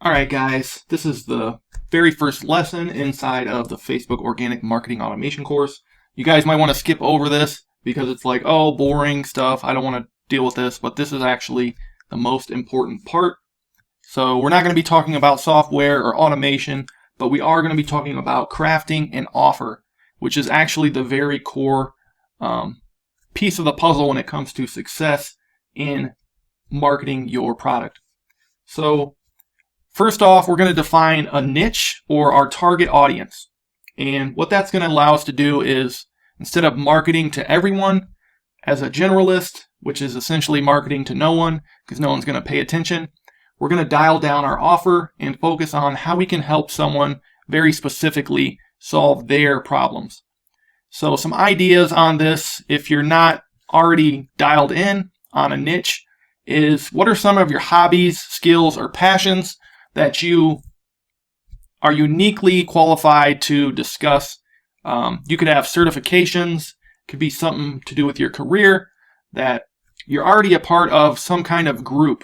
Alright guys, this is the very first lesson inside of the Facebook Organic Marketing Automation course. You guys might want to skip over this because it's like, oh, boring stuff, I don't want to deal with this, but this is actually the most important part. So we're not going to be talking about software or automation, but we are going to be talking about crafting an offer, which is actually the very core piece of the puzzle when it comes to success in marketing your product. So first off, we're going to define a niche or our target audience. And what that's going to allow us to do is, instead of marketing to everyone as a generalist, which is essentially marketing to no one because no one's going to pay attention, we're going to dial down our offer and focus on how we can help someone very specifically solve their problems. So some ideas on this, if you're not already dialed in on a niche, is what are some of your hobbies, skills, or passions that you are uniquely qualified to discuss. You could have certifications, could be something to do with your career, that you're already a part of some kind of group.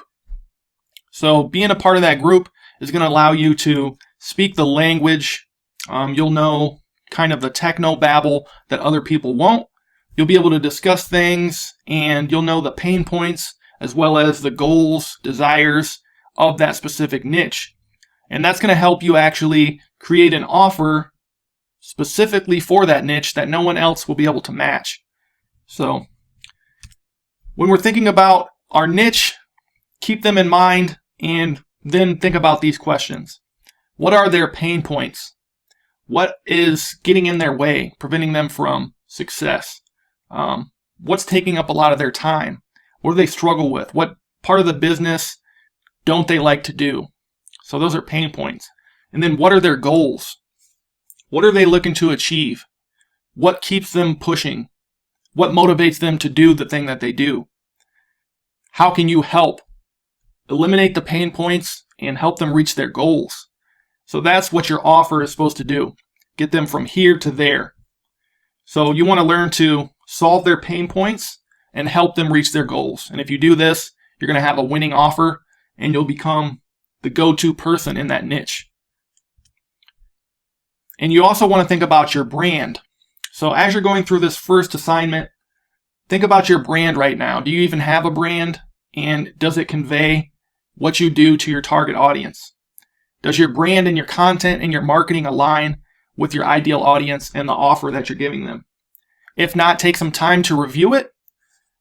So being a part of that group is going to allow you to speak the language. You'll know kind of the techno babble that other people won't. You'll be able to discuss things, and you'll know the pain points as well as the goals, desires of that specific niche. And that's going to help you actually create an offer specifically for that niche that no one else will be able to match. So when we're thinking about our niche, keep them in mind and then think about these questions. What are their pain points? What is getting in their way, preventing them from success? What's taking up a lot of their time? What do they struggle with? What part of the business don't they like to do? So those are pain points. And then what are their goals? What are they looking to achieve? What keeps them pushing? What motivates them to do the thing that they do? How can you help eliminate the pain points and help them reach their goals? So that's what your offer is supposed to do. Get them from here to there. So you want to learn to solve their pain points and help them reach their goals. And if you do this, you're going to have a winning offer and you'll become the go-to person in that niche. And you also want to think about your brand. So as you're going through this first assignment, think about your brand right now. Do you even have a brand? And does it convey what you do to your target audience? Does your brand and your content and your marketing align with your ideal audience and the offer that you're giving them? If not, take some time to review it.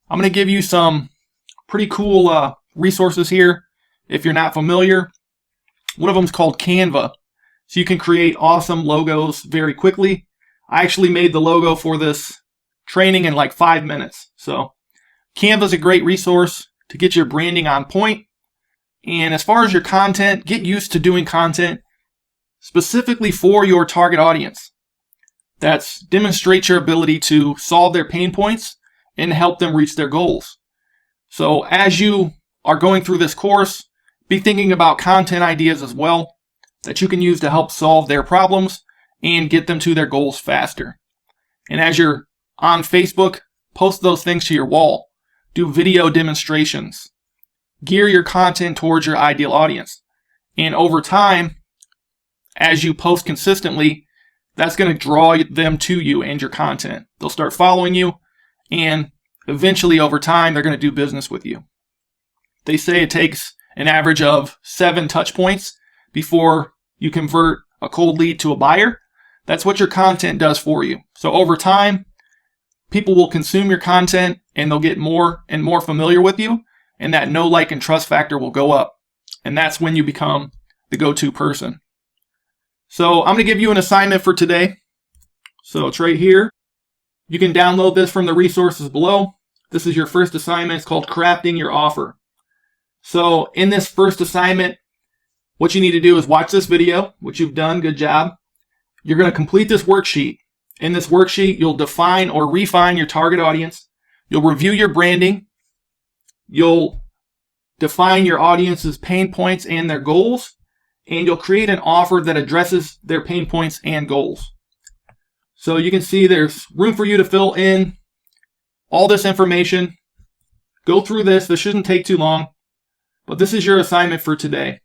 I'm going to give you some pretty cool resources here. If you're not familiar, one of them is called Canva. So you can create awesome logos very quickly. I actually made the logo for this training in like 5 minutes. So Canva is a great resource to get your branding on point. And as far as your content, get used to doing content specifically for your target audience. That's demonstrate your ability to solve their pain points and help them reach their goals. So as you are going through this course, be thinking about content ideas as well that you can use to help solve their problems and get them to their goals faster. And as you're on Facebook, post those things to your wall. Do video demonstrations. Gear your content towards your ideal audience. And over time, as you post consistently, that's going to draw them to you and your content. They'll start following you, and eventually over time, they're going to do business with you. They say it takes an average of 7 touch points before you convert a cold lead to a buyer. That's what your content does for you. So over time, people will consume your content and they'll get more and more familiar with you, and that know, like, and trust factor will go up. And that's when you become the go-to person. So I'm going to give you an assignment for today. So it's right here. You can download this from the resources below. This is your first assignment. It's called Crafting Your Offer. So in this first assignment, what you need to do is watch this video, which you've done. Good job. You're going to complete this worksheet. In this worksheet, you'll define or refine your target audience. You'll review your branding. You'll define your audience's pain points and their goals. And you'll create an offer that addresses their pain points and goals. So you can see there's room for you to fill in all this information. Go through this. This shouldn't take too long. But this is your assignment for today.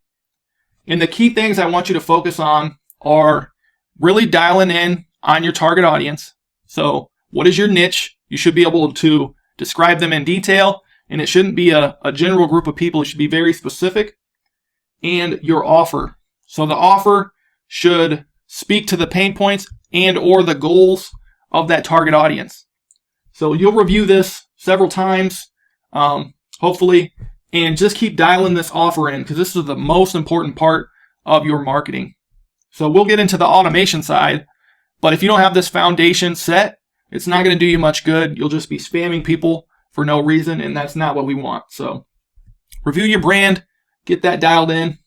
And the key things I want you to focus on are really dialing in on your target audience. So what is your niche? You should be able to describe them in detail, and it shouldn't be a general group of people. It should be very specific. And your offer. So the offer should speak to the pain points and or the goals of that target audience. So you'll review this several times, hopefully, and just keep dialing this offer in, because this is the most important part of your marketing. So we'll get into the automation side, but if you don't have this foundation set, it's not going to do you much good. You'll just be spamming people for no reason, and that's not what we want. So review your brand, get that dialed in,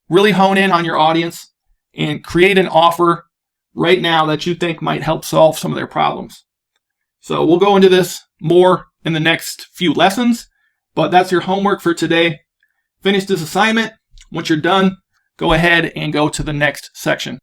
really hone in on your audience, and create an offer right now that you think might help solve some of their problems. So we'll go into this more in the next few lessons, but that's your homework for today. Finish this assignment. Once you're done, go ahead and go to the next section.